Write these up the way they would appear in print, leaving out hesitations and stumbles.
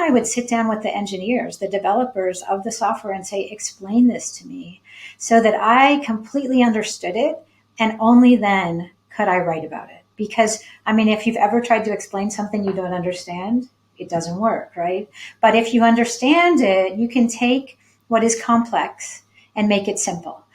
I would sit down with the engineers, the developers of the software, and say, explain this to me so that I completely understood it. And only then could I write about it. Because, I mean, if you've ever tried to explain something you don't understand, it doesn't work, right? But if you understand it, you can take what is complex and make it simple.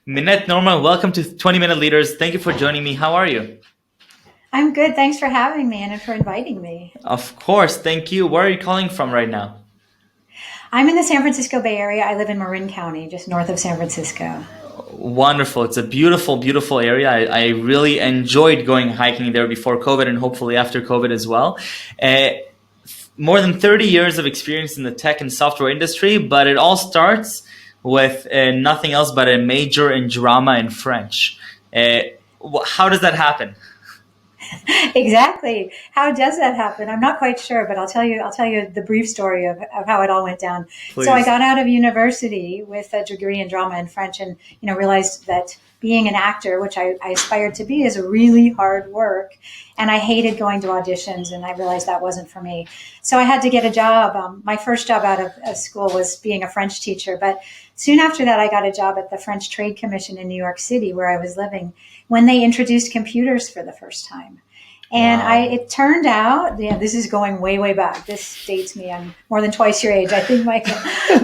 Minette, Norma, welcome to 20-Minute Leaders. Thank you for joining me. How are you? I'm good. Thanks for having me and for inviting me. Of course. Thank you. Where are you calling from right now? I'm in the San Francisco Bay Area. I live in Marin County, just north of San Francisco. Wonderful. It's a beautiful, beautiful area. I really enjoyed going hiking there before COVID and hopefully after COVID as well. More than 30 years of experience in the tech and software industry, but it all starts with nothing else but a major in drama in French. How does that happen? Exactly. How does that happen? I'm not quite sure, but I'll tell you the brief story of how it all went down. Please. So I got out of university with a degree in drama and French and, realized that being an actor, which I aspired to be, is really hard work. And I hated going to auditions, and I realized that wasn't for me. So I had to get a job. My first job out of school was being a French teacher. But soon after that, I got a job at the French Trade Commission in New York City, where I was living, when they introduced computers for the first time. And Wow. it turned out, this is going way, way back. This dates me. I'm more than twice your age, I think, Michael.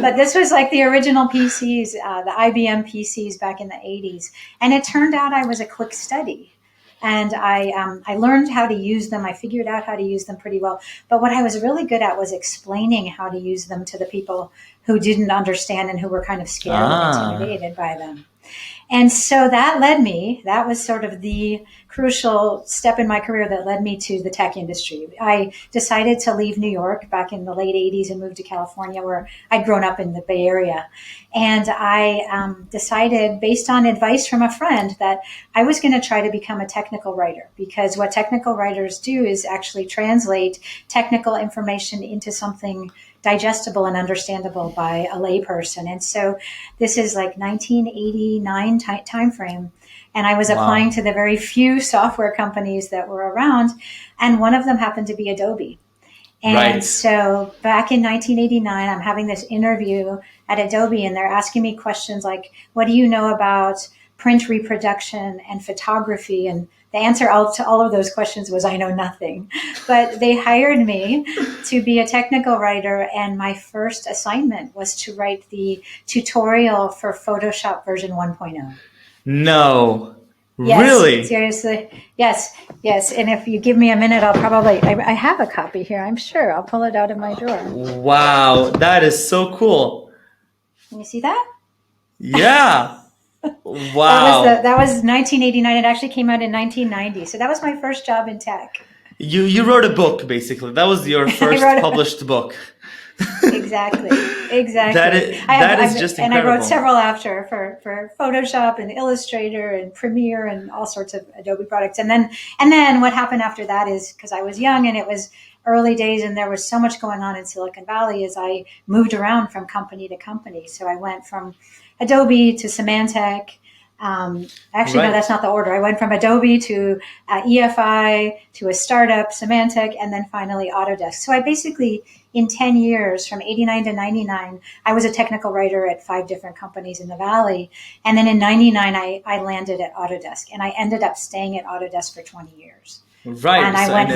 But this was like the original PCs, the IBM PCs back in the 80s. And it turned out I was a quick study. And I learned how to use them. I figured out how to use them pretty well. But what I was really good at was explaining how to use them to the people who didn't understand and who were kind of scared and intimidated by them. And so that was sort of the crucial step in my career that led me to the tech industry. I decided to leave New York back in the late 80s and move to California, where I'd grown up in the Bay Area. And I decided, based on advice from a friend, that I was going to try to become a technical writer, because what technical writers do is actually translate technical information into something digestible and understandable by a layperson. And so this is like 1989 time frame. And I was applying to the very few software companies that were around. And one of them happened to be Adobe. And so back in 1989, I'm having this interview at Adobe, and they're asking me questions like, what do you know about print reproduction and photography? And the answer to all of those questions was, I know nothing. But they hired me to be a technical writer, and my first assignment was to write the tutorial for Photoshop version 1.0. No. Yes, really? Seriously. Yes. And if you give me a minute, I'll probably, I have a copy here, I'm sure. I'll pull it out of my drawer. Wow, that is so cool. Can you see that? Yeah. Wow. That was 1989. It actually came out in 1990. So that was my first job in tech. You wrote a book, basically. That was your first published book. Exactly. That is just incredible. And I wrote several after for Photoshop and Illustrator and Premiere and all sorts of Adobe products. And then what happened after that is, because I was young and it was early days and there was so much going on in Silicon Valley, is I moved around from company to company. So I went from Adobe to Symantec. No, that's not the order. I went from Adobe to EFI to a startup, Symantec, and then finally Autodesk. So I basically, in 10 years, from 89 to 99, I was a technical writer at 5 different companies in the Valley. And then in 99, I landed at Autodesk, and I ended up staying at Autodesk for 20 years. Right. And I went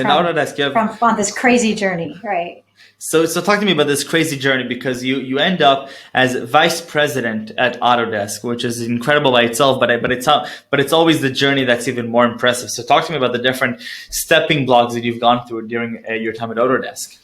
from on this crazy journey, right? So talk to me about this crazy journey, because you end up as vice president at Autodesk, which is incredible by itself, but it's always the journey that's even more impressive. So talk to me about the different stepping blocks that you've gone through during your time at Autodesk.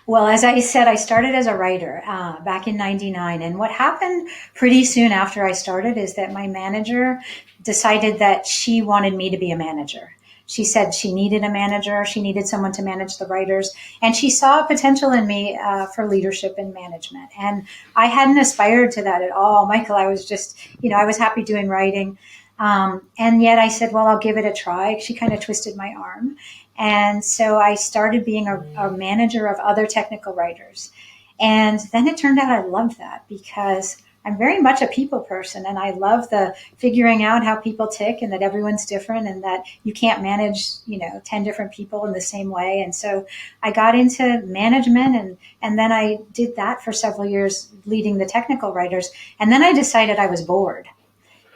Well, as I said, I started as a writer back in 99. And what happened pretty soon after I started is that my manager decided that she wanted me to be a manager. She said she needed a manager. She needed someone to manage the writers. And she saw potential in me for leadership and management. And I hadn't aspired to that at all, Michael. I was just, I was happy doing writing. And yet I said, well, I'll give it a try. She kind of twisted my arm. And so I started being a manager of other technical writers. And then it turned out I loved that because I'm very much a people person, and I love the figuring out how people tick and that everyone's different and that you can't manage, 10 different people in the same way. And so I got into management and then I did that for several years, leading the technical writers. And then I decided I was bored.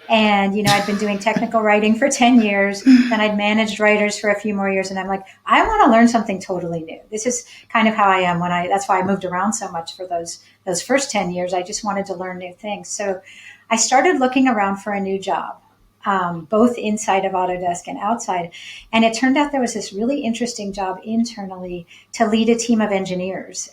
And, I'd been doing technical writing for 10 years. Then I'd managed writers for a few more years. And I'm like, I want to learn something totally new. This is kind of how I am that's why I moved around so much for those first 10 years. I just wanted to learn new things. So I started looking around for a new job, both inside of Autodesk and outside. And it turned out there was this really interesting job internally to lead a team of engineers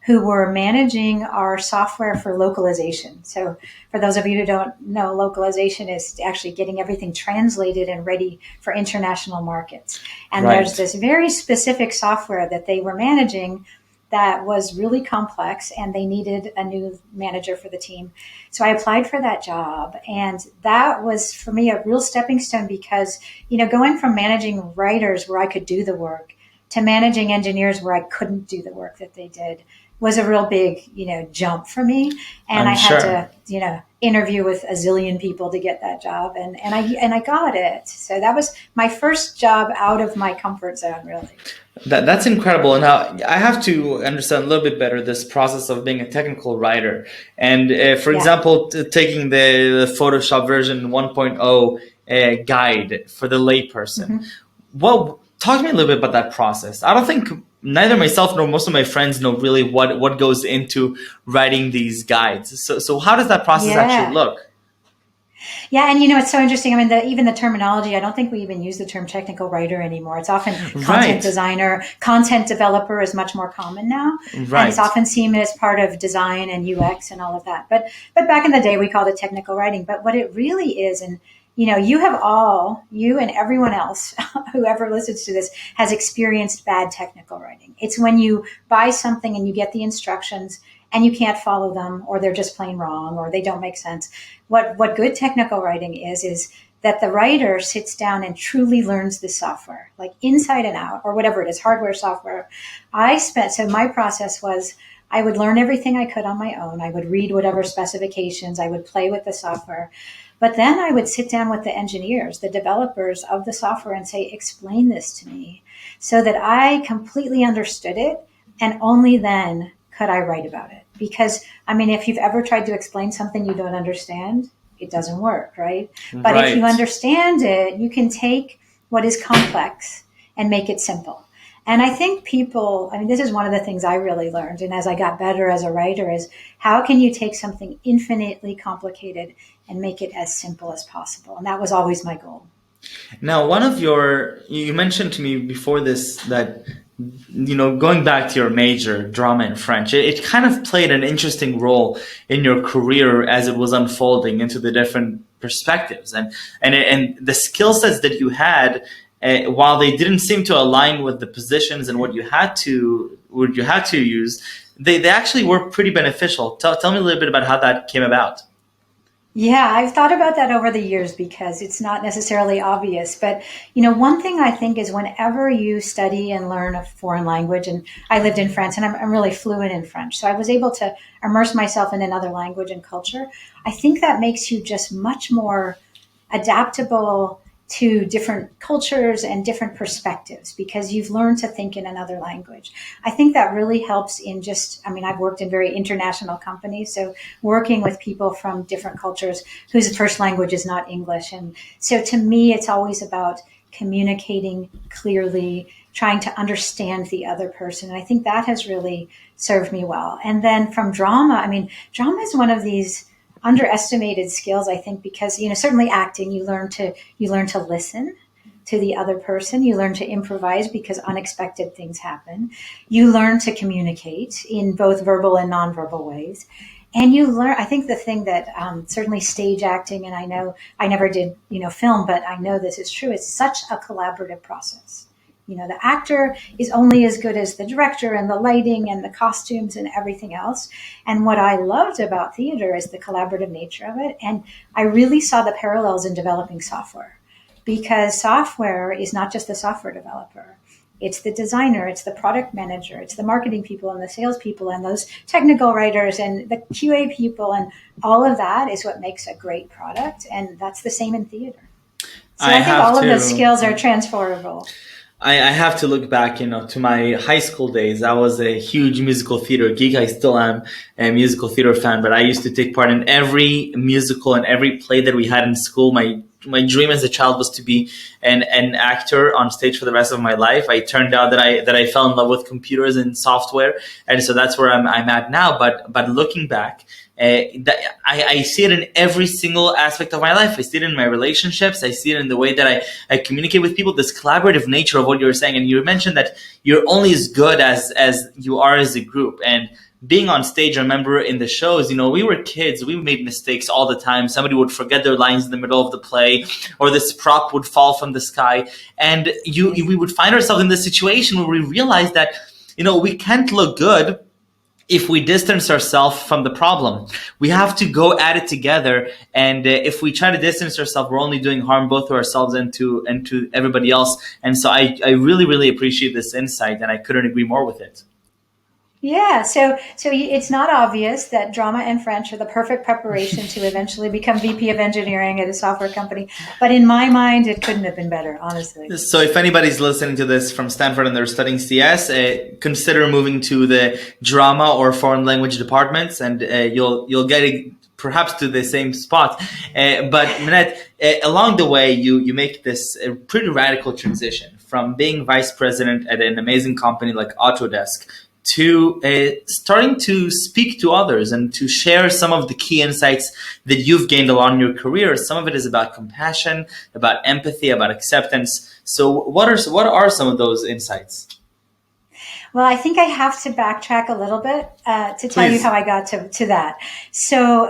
who were managing our software for localization. So for those of you who don't know, localization is actually getting everything translated and ready for international markets. And There's this very specific software that they were managing that was really complex, and they needed a new manager for the team. So I applied for that job, and that was for me a real stepping stone because, going from managing writers where I could do the work to managing engineers where I couldn't do the work that they did was a real big, jump for me. And I had to, interview with a zillion people to get that job, and I got it. So that was my first job out of my comfort zone, really. That's incredible. Now, I have to understand a little bit better this process of being a technical writer. And for example, taking the Photoshop version 1.0 guide for the layperson. Mm-hmm. Well, talk to me a little bit about that process. I don't think neither myself nor most of my friends know really what goes into writing these guides. So how does that process actually look? Yeah, and it's so interesting. I mean, even the terminology, I don't think we even use the term technical writer anymore. It's often content designer, content developer is much more common now. Right. And it's often seen as part of design and UX and all of that. But back in the day, we called it technical writing. But what it really is, and you and everyone else, whoever listens to this, has experienced bad technical writing. It's when you buy something and you get the instructions and you can't follow them, or they're just plain wrong, or they don't make sense. What good technical writing is that the writer sits down and truly learns the software, like inside and out, or whatever it is, hardware, software. So my process was I would learn everything I could on my own. I would read whatever specifications. I would play with the software. But then I would sit down with the engineers, the developers of the software, and say, explain this to me so that I completely understood it, and only then could I write about it. Because, if you've ever tried to explain something you don't understand, it doesn't work, right? But if you understand it, you can take what is complex and make it simple. And I think this is one of the things I really learned, and as I got better as a writer, is how can you take something infinitely complicated and make it as simple as possible? And that was always my goal. Now, you mentioned to me before this that, going back to your major, drama and French, it kind of played an interesting role in your career as it was unfolding into the different perspectives. And the skill sets that you had, while they didn't seem to align with the positions and what you had to use, they actually were pretty beneficial. Tell me a little bit about how that came about. Yeah, I've thought about that over the years because it's not necessarily obvious. But, one thing I think is whenever you study and learn a foreign language, and I lived in France and I'm really fluent in French, so I was able to immerse myself in another language and culture. I think that makes you just much more adaptable to different cultures and different perspectives because you've learned to think in another language. I think that really helps in I've worked in very international companies, so working with people from different cultures whose first language is not English. And so to me, it's always about communicating clearly, trying to understand the other person. And I think that has really served me well. And then from drama, drama is one of these underestimated skills, I think, because, certainly acting, you learn to listen to the other person. You learn to improvise because unexpected things happen. You learn to communicate in both verbal and nonverbal ways. And you learn, I think the thing that certainly stage acting, and I know I never did, film, but I know this is true. It's such a collaborative process. The actor is only as good as the director and the lighting and the costumes and everything else. And what I loved about theater is the collaborative nature of it. And I really saw the parallels in developing software, because software is not just the software developer. It's the designer, it's the product manager, it's the marketing people and the sales people and those technical writers and the QA people, and all of that is what makes a great product. And that's the same in theater. So I think all of those skills are transferable. I have to look back, to my high school days. I was a huge musical theater geek. I still am a musical theater fan, but I used to take part in every musical and every play that we had in school. My dream as a child was to be an actor on stage for the rest of my life. I turned out that I fell in love with computers and software, and so that's where I'm at now. But looking back, I see it in every single aspect of my life. I see it in my relationships. I see it in the way that I communicate with people. This collaborative nature of what you were saying, and you mentioned that you're only as good as you are as a group. And being on stage, I remember in the shows, we were kids. We made mistakes all the time. Somebody would forget their lines in the middle of the play, or this prop would fall from the sky. And we would find ourselves in this situation where we realized that, we can't look good if we distance ourselves from the problem. We have to go at it together. And if we try to distance ourselves, we're only doing harm both to ourselves and to everybody else. And so I really, really appreciate this insight, and I couldn't agree more with it. Yeah, so it's not obvious that drama and French are the perfect preparation to eventually become VP of engineering at a software company. But in my mind, it couldn't have been better, honestly. So if anybody's listening to this from Stanford and they're studying CS, consider moving to the drama or foreign language departments, and you'll get perhaps to the same spot. But Minette, along the way, you make this pretty radical transition from being vice president at an amazing company like Autodesk to starting to speak to others and to share some of the key insights that you've gained along your career. Some of it is about compassion, about empathy, about acceptance. So what are some of those insights? Well, I think I have to backtrack a little bit to tell you how I got to that. So,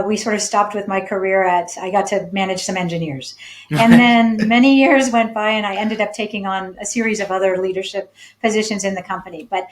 we sort of stopped with my career I got to manage some engineers. And then many years went by and I ended up taking on a series of other leadership positions in the company. But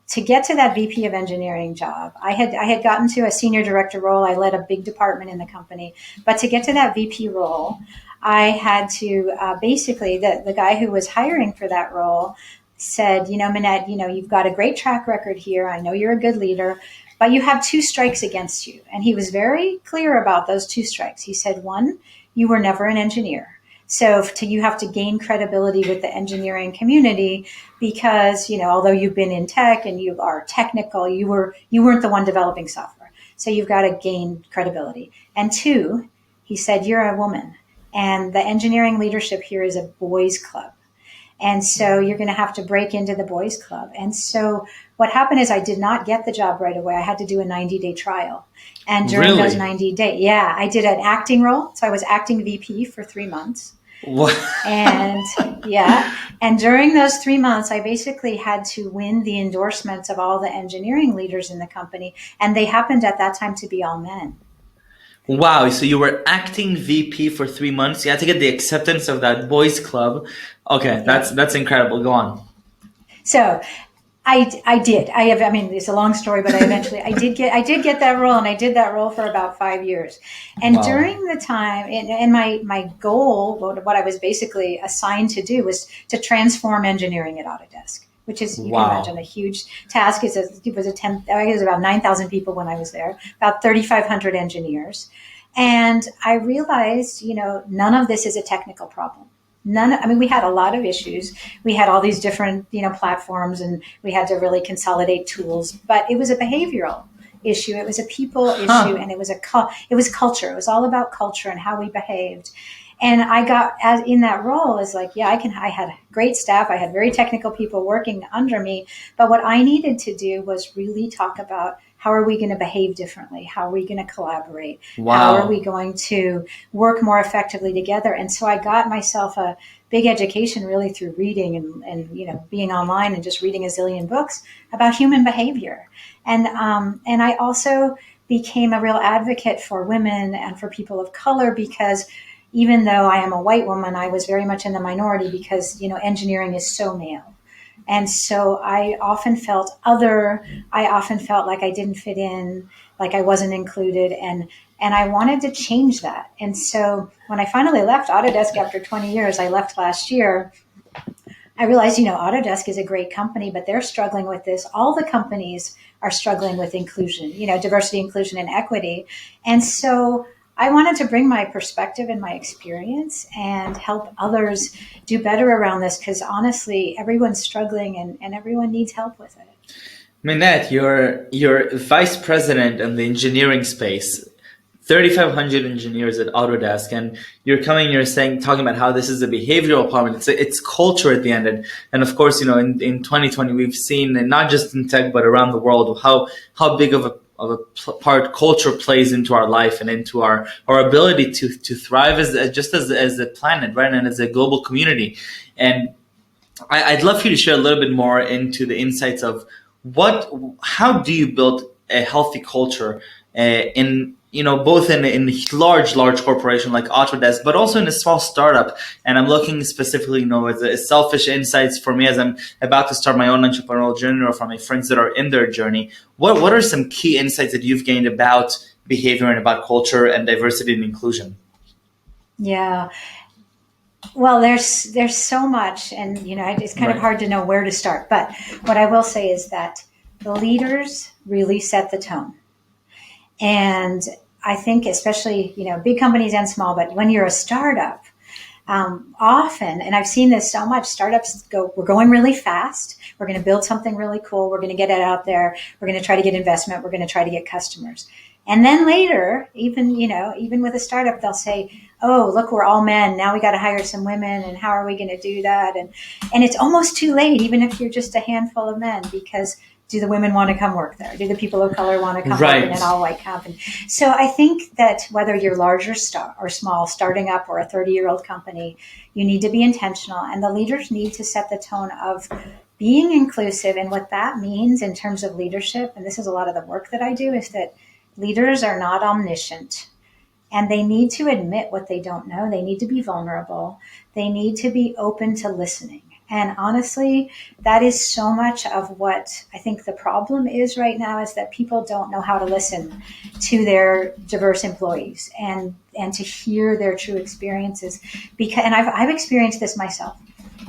to get to that VP of engineering job, I had gotten to a senior director role. I led a big department in the company. But to get to that VP role, I had to basically, the guy who was hiring for that role said, Minette, you've got a great track record here. I know you're a good leader, but you have 2 strikes against you. And he was very clear about those 2 strikes. He said, 1, you were never an engineer. So you have to gain credibility with the engineering community because, although you've been in tech and you are technical, you weren't the one developing software. So you've got to gain credibility. And 2, he said, you're a woman and the engineering leadership here is a boys' club. And so you're going to have to break into the boys' club. And so what happened is I did not get the job right away. I had to do a 90-day trial. And during those 90 days, I did an acting role. So I was acting VP for 3 months. What? And and during those 3 months, I basically had to win the endorsements of all the engineering leaders in the company. And they happened at that time to be all men. Wow. So you were acting VP for 3 months. You had to get the acceptance of that boys' club. Okay. That's incredible. Go on. So I did. It's a long story, but I did get that role, and I did that role for about 5 years. And during the time, and my goal, what I was basically assigned to do was to transform engineering at Autodesk, which is, you can imagine, a huge task. It was about 9,000 people when I was there, about 3,500 engineers. And I realized, none of this is a technical problem. We had a lot of issues. We had all these different, platforms, and we had to really consolidate tools, but it was a behavioral issue. It was a people issue, and it was culture. It was all about culture and how we behaved. And I got in that role as I had great staff. I had very technical people working under me, but what I needed to do was really talk about how are we going to behave differently? How are we going to collaborate? How are we going to work more effectively together? And so I got myself a big education really through reading and being online and just reading a zillion books about human behavior. And I also became a real advocate for women and for people of color, because even though I am a white woman, I was very much in the minority because, engineering is so male. And so I often felt I often felt like I didn't fit in, like I wasn't included. And I wanted to change that. And so when I finally left Autodesk after 20 years, I left last year, I realized, Autodesk is a great company, but they're struggling with this. All the companies are struggling with inclusion, diversity, inclusion, and equity. And so I wanted to bring my perspective and my experience and help others do better around this, because honestly, everyone's struggling and everyone needs help with it. Minette, you're vice president in the engineering space. 3,500 engineers at Autodesk, and you're talking about how this is a behavioral problem. It's culture at the end, and of course, in 2020 we've seen, and not just in tech but around the world, how big of a part culture plays into our life and into our ability to thrive as a planet, right, and as a global community. And I'd love for you to share a little bit more into the insights of how do you build a healthy culture in both in a large corporation like Autodesk, but also in a small startup. And I'm looking specifically, as selfish insights for me as I'm about to start my own entrepreneurial journey, or from my friends that are in their journey. What are some key insights that you've gained about behavior and about culture and diversity and inclusion? Yeah. Well, there's so much, and it's kind of hard to know where to start. But what I will say is that the leaders really set the tone. And I think especially, big companies and small, but when you're a startup, often, and I've seen this so much, startups we're going really fast. We're going to build something really cool. We're going to get it out there. We're going to try to get investment. We're going to try to get customers. And then later, even with a startup, they'll say, oh, look, we're all men. Now we got to hire some women. And how are we going to do that? And it's almost too late, even if you're just a handful of men, because do the women want to come work there? Do the people of color want to come work in an all-white company? So I think that whether you're large or small, starting up or a 30-year-old company, you need to be intentional. And the leaders need to set the tone of being inclusive. And what that means in terms of leadership, and this is a lot of the work that I do, is that leaders are not omniscient. And they need to admit what they don't know. They need to be vulnerable. They need to be open to listening. And honestly, that is so much of what I think the problem is right now, is that people don't know how to listen to their diverse employees and to hear their true experiences. And I've experienced this myself.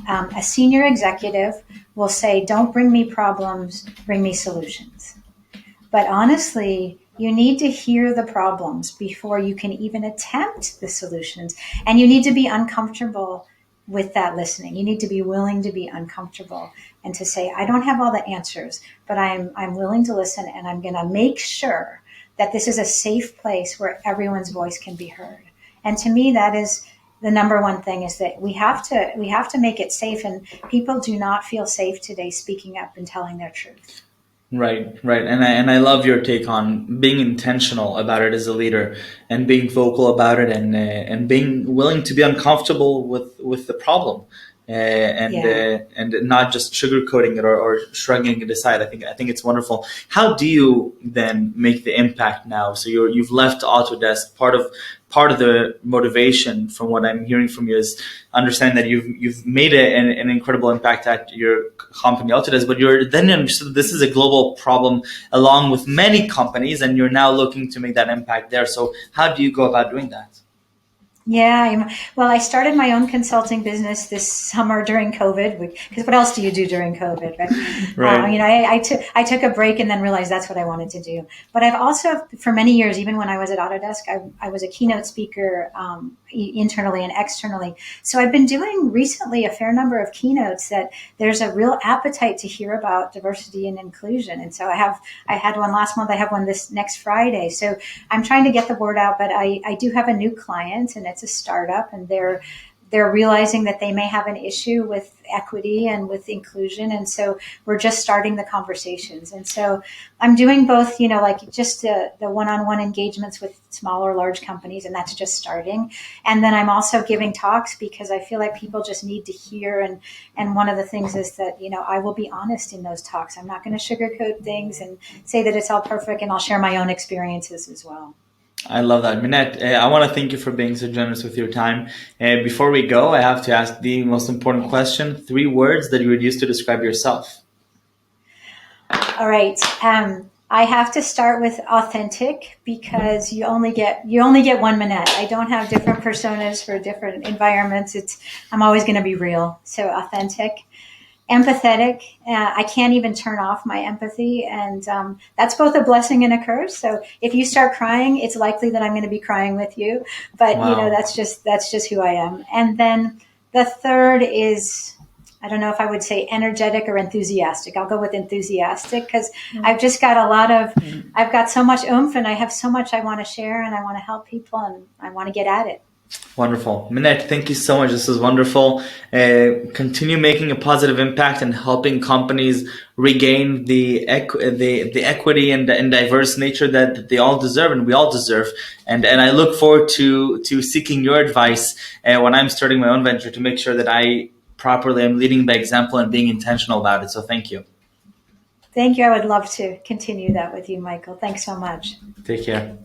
A senior executive will say, don't bring me problems, bring me solutions. But honestly, you need to hear the problems before you can even attempt the solutions. And you need to be uncomfortable with that listening. You need to be willing to be uncomfortable and to say, I don't have all the answers, but I'm willing to listen, and I'm going to make sure that this is a safe place where everyone's voice can be heard. And to me, that is the number one thing, is that we have to make it safe, and people do not feel safe today speaking up and telling their truth. Right. And I love your take on being intentional about it as a leader, and being vocal about it, and being willing to be uncomfortable with the problem, and not just sugarcoating it or shrugging it aside. I think it's wonderful. How do you then make the impact now? So you've left Autodesk. Part of the motivation, from what I'm hearing from you, is understand that you've made an incredible impact at your company Autodesk, but you're then understood this is a global problem along with many companies, and you're now looking to make that impact there. So how do you go about doing that? Yeah, well, I started my own consulting business this summer during COVID, because what else do you do during COVID, right? Right. I took a break and then realized that's what I wanted to do. But I've also, for many years, even when I was at Autodesk, I was a keynote speaker internally and externally. So I've been doing recently a fair number of keynotes that there's a real appetite to hear about diversity and inclusion. And so I had one last month. I have one this next Friday. So I'm trying to get the word out, but I do have a new client, and it's a startup, and they're realizing that they may have an issue with equity and with inclusion. And so we're just starting the conversations. And so I'm doing both, like just the one-on-one engagements with small or large companies, and that's just starting. And then I'm also giving talks because I feel like people just need to hear. And one of the things is that, I will be honest in those talks. I'm not going to sugarcoat things and say that it's all perfect, and I'll share my own experiences as well. I love that. Minette, I want to thank you for being so generous with your time. Before we go, I have to ask the most important question. 3 words that you would use to describe yourself. All right. I have to start with authentic because you only get one Minette. I don't have different personas for different environments. I'm always going to be real. So authentic. Empathetic. I can't even turn off my empathy, and that's both a blessing and a curse. So if you start crying, it's likely that I'm going to be crying with you. But Wow. that's just who I am. And then the third is, I don't know if I would say energetic or enthusiastic. I'll go with enthusiastic because I've just got I've got so much oomph, and I have so much I want to share, and I want to help people, and I want to get at it. Wonderful. Minette, thank you so much. This is wonderful. Continue making a positive impact and helping companies regain the equity and diverse nature that they all deserve and we all deserve. And I look forward to seeking your advice when I'm starting my own venture to make sure that I properly am leading by example and being intentional about it. So thank you. Thank you. I would love to continue that with you, Michael. Thanks so much. Take care.